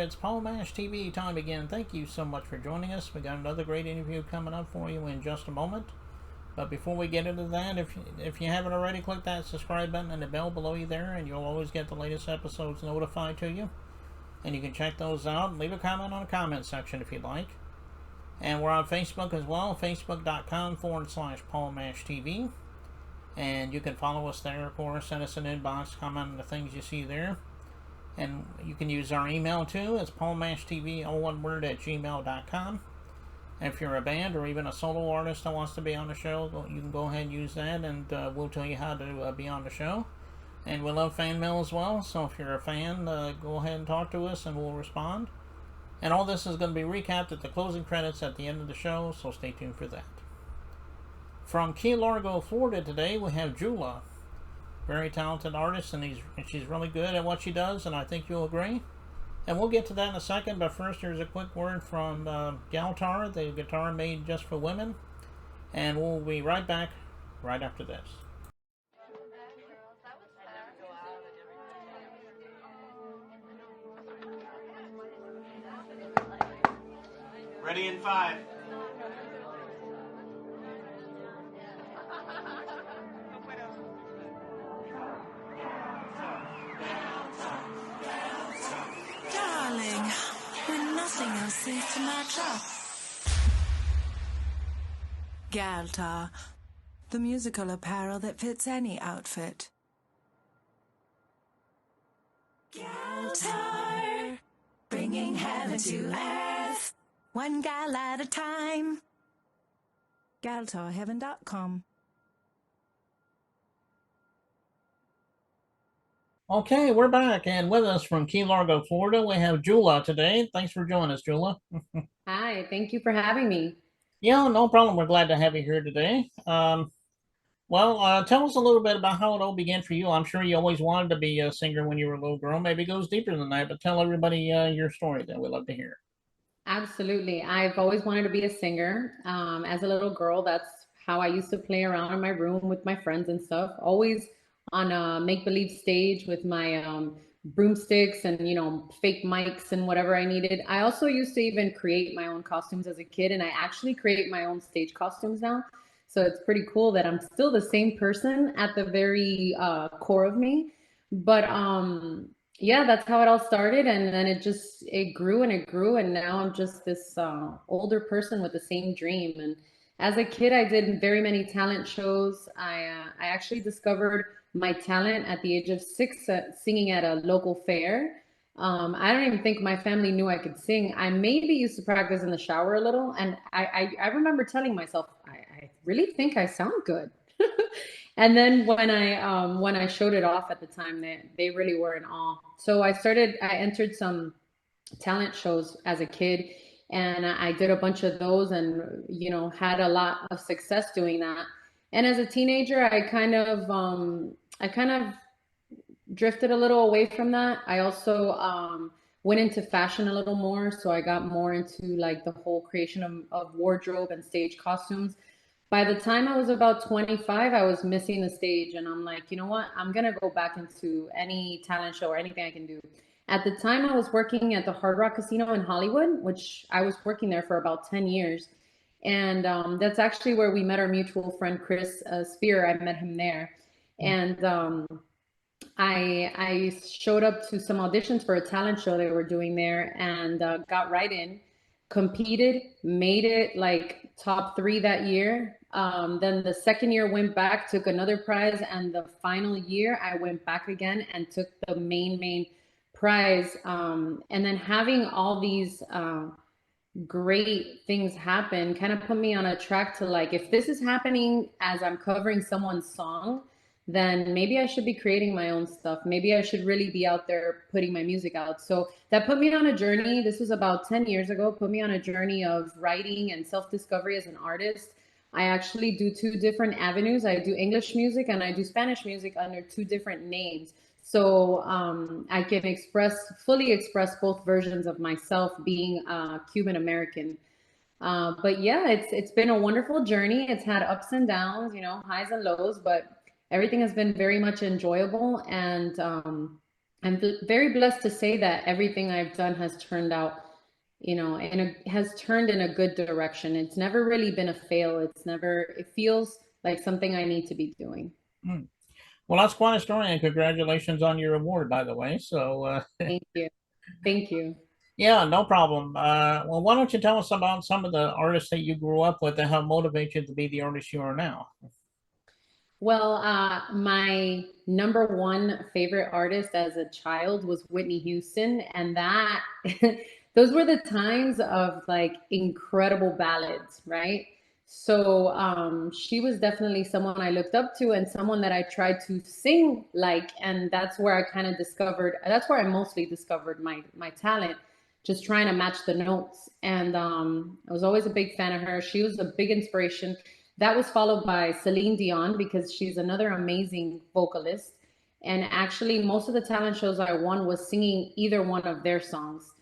It's Paul Mash TV time again. Thank you so much for joining us. We got another great interview coming up for you in just a moment. But before we get into that, if you haven't already, click that subscribe button and the bell below you there, and you'll always get the latest episodes notified to you. And you can check those out. Leave a comment on the comment section if you'd like. And we're on Facebook as well, facebook.com/Paul Mash TV. And you can follow us there, of course. Send us an inbox, comment on the things you see there. And you can use our email too. It's paulmashtv, all one word, at gmail.com. And if you're a band or even a solo artist that wants to be on the show, you can go ahead and use that, and we'll tell you how to be on the show. And we love fan mail as well, so if you're a fan, go ahead and talk to us and we'll respond. And all this is going to be recapped at the closing credits at the end of the show, so stay tuned for that. From Key Largo, Florida today, we have Julaa. Very talented artist, and she's really good at what she does, and I think you'll agree. And we'll get to that in a second, but first here's a quick word from Galtar, the guitar made just for women. And we'll be right back right after this. Ready in 5. Darling, when nothing else seems to match up. Galtar, the musical apparel that fits any outfit. Galtar, bringing heaven to earth, one gal at a time. GaltarHeaven.com. Okay, we're back, and with us from Key Largo, Florida, we have Julaa today. Thanks for joining us, Julaa. Hi, thank you for having me. Yeah, no problem. We're glad to have you here today. Tell us a little bit about how it all began for you. I'm sure you always wanted to be a singer when you were a little girl. Maybe it goes deeper than that, but tell everybody your story that we'd love to hear. Absolutely. I've always wanted to be a singer. As a little girl, that's how I used to play around in my room with my friends and stuff. Always on a make-believe stage with my broomsticks and, fake mics and whatever I needed. I also used to even create my own costumes as a kid, and I actually create my own stage costumes now. So it's pretty cool that I'm still the same person at the very core of me. But yeah, that's how it all started, and then it grew and it grew, and now I'm just this older person with the same dream. And as a kid, I did very many talent shows. I actually discovered my talent at the age of 6, singing at a local fair. I don't even think my family knew I could sing. I maybe used to practice in the shower a little, and I remember telling myself, I really think I sound good. And then when I showed it off at the time, they really were in awe. So I entered some talent shows as a kid, and I did a bunch of those, and had a lot of success doing that. And as a teenager, I kind of drifted a little away from that. I also went into fashion a little more, so I got more into like the whole creation of wardrobe and stage costumes. By the time I was about 25, I was missing the stage, and I'm like, you know what? I'm gonna go back into any talent show or anything I can do. At the time, I was working at the Hard Rock Casino in Hollywood, which I was working there for about 10 years. And that's actually where we met our mutual friend, Chris Spear. I met him there. And I showed up to some auditions for a talent show they were doing there, and got right in, competed, made it like top 3 that year. Then the second year went back, took another prize, and the final year I went back again and took the main prize. And then having all these great things happen kind of put me on a track to like, if this is happening as I'm covering someone's song, then maybe I should be creating my own stuff. Maybe I should really be out there putting my music out. So that put me on a journey. This was about 10 years ago, put me on a journey of writing and self-discovery as an artist. I actually do 2 different avenues. I do English music and I do Spanish music under 2 different names. So I can fully express both versions of myself being Cuban American. But yeah, it's been a wonderful journey. It's had ups and downs, highs and lows, but everything has been very much enjoyable. And I'm very blessed to say that everything I've done has turned out, has turned in a good direction. It's never really been a fail. It feels like something I need to be doing. Hmm. Well, that's quite a story, and congratulations on your award, by the way. So, Thank you. Thank you. yeah, no problem. Well, why don't you tell us about some of the artists that you grew up with and how motivate you to be the artist you are now? Well, my number one favorite artist as a child was Whitney Houston, and that those were the times of like incredible ballads, right? So she was definitely someone I looked up to and someone that I tried to sing like, and that's where I kind of discovered. That's where I mostly discovered my talent, just trying to match the notes. And I was always a big fan of her. She was a big inspiration. That was followed by Celine Dion because she's another amazing vocalist. And actually, most of the talent shows I won was singing either one of their songs,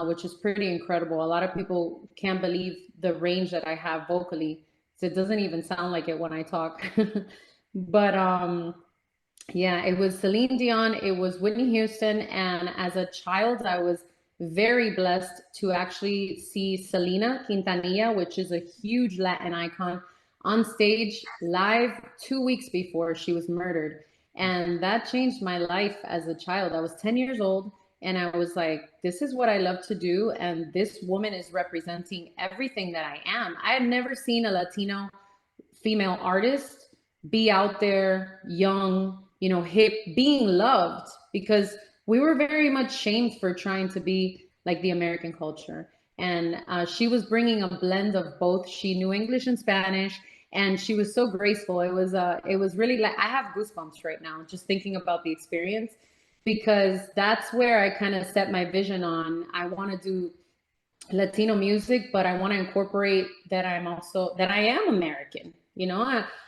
which is pretty incredible. A lot of people can't believe the range that I have vocally. So it doesn't even sound like it when I talk. But yeah, it was Celine Dion, it was Whitney Houston, and as a child, I was very blessed to actually see Selena Quintanilla, which is a huge Latin icon, on stage live 2 weeks before she was murdered. And that changed my life as a child. I was 10 years old, and I was like, this is what I love to do, and this woman is representing everything that I am. I had never seen a Latino female artist be out there young, hip, being loved, because we were very much shamed for trying to be like the American culture. And she was bringing a blend of both. She knew English and Spanish, and she was so graceful. It was really like I have goosebumps right now just thinking about the experience, because that's where I kind of set my vision on. I want to do Latino music, but I want to incorporate that I am American.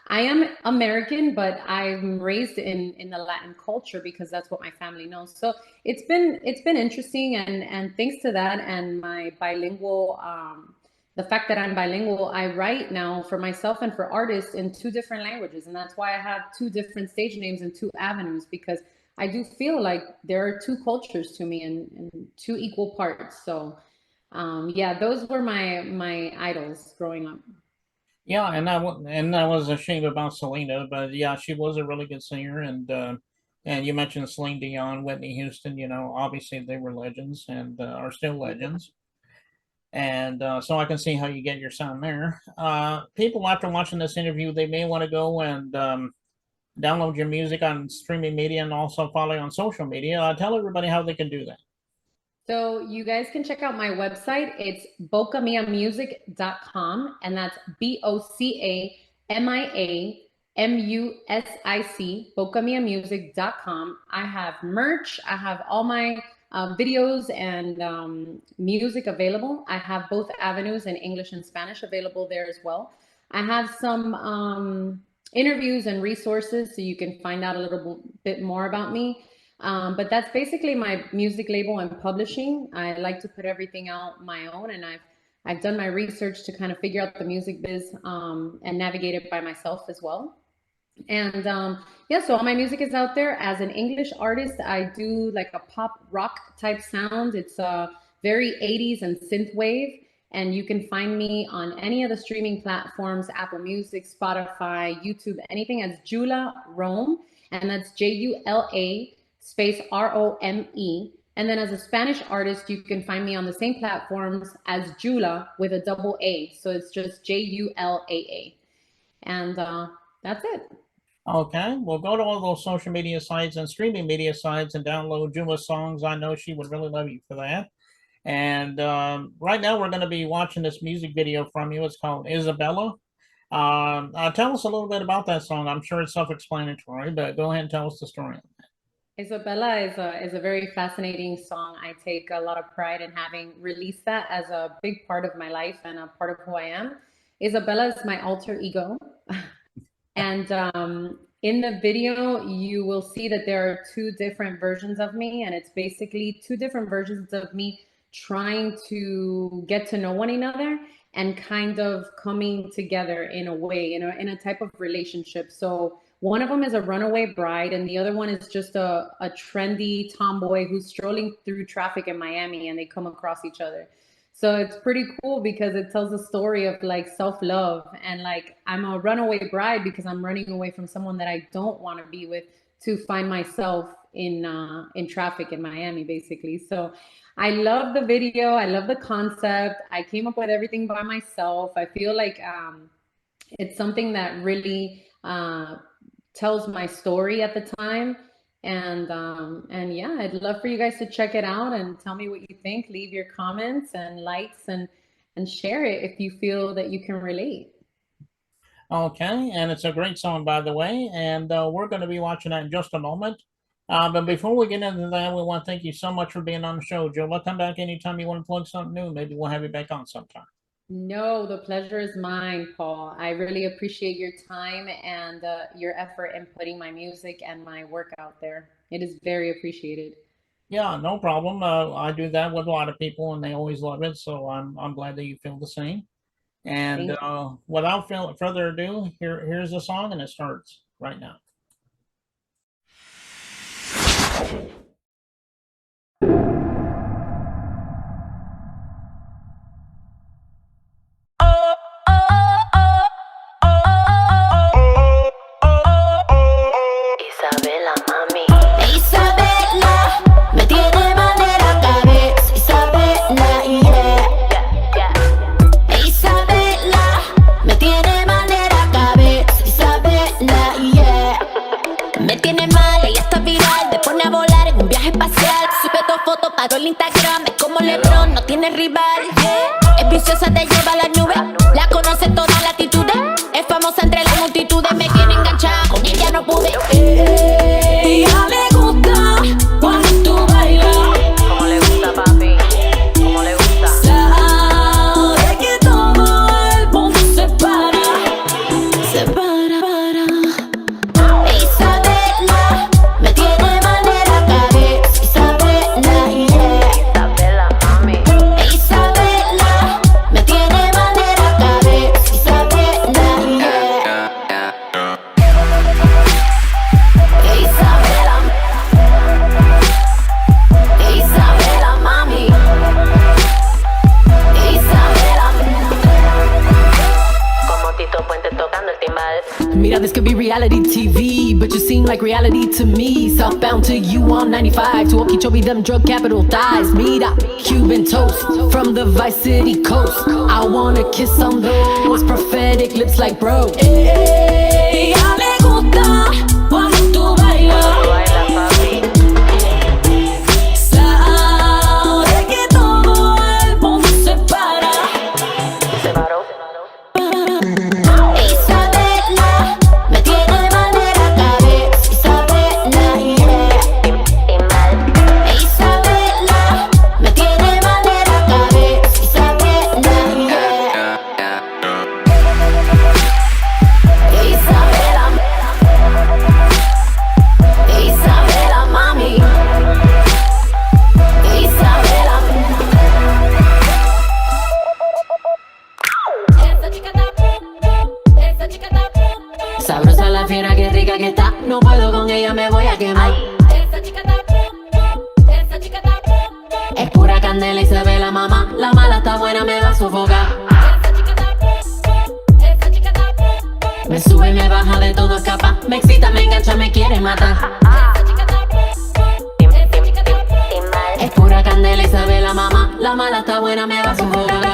I am American, but I'm raised in the Latin culture because that's what my family knows. So it's been interesting, and thanks to that and my bilingual, the fact that I'm bilingual, I write now for myself and for artists in two different languages, and that's why I have two different stage names and two avenues, because I do feel like there are two cultures to me and two equal parts. So yeah, those were my idols growing up. Yeah, and I was ashamed about Selena, but yeah, she was a really good singer, and you mentioned Celine Dion, Whitney Houston. Obviously they were legends and are still legends, and so I can see how you get your sound there. People after watching this interview, they may want to go and download your music on streaming media and also follow you on social media. Tell everybody how they can do that. So you guys can check out my website. It's bocamiamusic.com, and that's BOCAMIAMUSIC, bocamiamusic.com. I have merch. I have all my videos and music available. I have both avenues in English and Spanish available there as well. I have some interviews and resources so you can find out a little bit more about me. But that's basically my music label and publishing. I like to put everything out my own, and I've done my research to kind of figure out the music biz and navigate it by myself as well. And yeah, so all my music is out there. As an English artist, I do like a pop rock type sound. It's very 80s and synth wave. And you can find me on any of the streaming platforms, Apple Music, Spotify, YouTube, anything as Julaa Rome. And that's Jula space Rome. And then as a Spanish artist, you can find me on the same platforms as Julaa with a double A. So it's just Julaa. And that's it. Okay, well, go to all those social media sites and streaming media sites and download Juma's songs. I know she would really love you for that. And right now, we're going to be watching this music video from you. It's called Isabella. Tell us a little bit about that song. I'm sure it's self-explanatory, but go ahead and tell us the story. Isabella is a very fascinating song. I take a lot of pride in having released that as a big part of my life and a part of who I am. Isabella is my alter ego. And in the video, you will see that there are two different versions of me, and it's basically two different versions of me trying to get to know one another and kind of coming together in a way, in a type of relationship. So one of them is a runaway bride, and the other one is just a trendy tomboy who's strolling through traffic in Miami, and they come across each other. So it's pretty cool because it tells a story of like self-love, and like I'm a runaway bride because I'm running away from someone that I don't want to be with to find myself in traffic in Miami, basically. So I love the video. I love the concept. I came up with everything by myself. I feel like it's something that really tells my story at the time. And yeah, I'd love for you guys to check it out and tell me what you think. Leave your comments and likes and share it if you feel that you can relate. Okay, and it's a great song, by the way, and we're going to be watching that in just a moment. But before we get into that, we want to thank you so much for being on the show, Julaa. Come back anytime you want to plug something new. Maybe we'll have you back on sometime. No, the pleasure is mine, Paul. I really appreciate your time and your effort in putting my music and my work out there. It is very appreciated. Yeah, no problem. I do that with a lot of people, and they always love it. So I'm glad that you feel the same. And without further ado, here's the song, and it starts right now. Paró el Instagram, es como LeBron, no tiene rival. Es viciosa, te lleva a la nube. La conoce toda la actitud. Es famosa entre las multitudes. Me tiene enganchada, con ella no pude. Ella le gusta cuando tú bailas. Como le gusta, papi. Como le gusta. Sabe que todo el mundo se para. Se para. Isabela me tiene manera cabeza. Isabela, Isabela, mami. Isabela me tiene manera cabeza. Isabela, Isabela, Isabela, mami. Isabela, como Tito Puente tocando el timbal. Mira, this could be reality TV, but you seem like reality to me. Southbound to you on 95, to Okeechobee, them drug capital thighs. Mira, Cuban toast from the Vice City coast. I wanna kiss on those prophetic lips like bro. Ella le gusta cuando tú bailas. Sabe que todo el mundo se para. Se paró. Isabela me tiene manera cabeza. Isabela, Isabela me tiene manera cabeza. Isabela, Isabela, mami. Isabela. Sabrosa la fiera, qué rica que está. No puedo con ella, me voy a quemar. Es pura candela, Isabela, mamá. La mala está buena, me va a sofocar. Me sube, me baja, de todo escapa. Me excita, me engancha, me quiere matar. Es pura candela, Isabela, mamá. La mala está buena, me va a sofocar.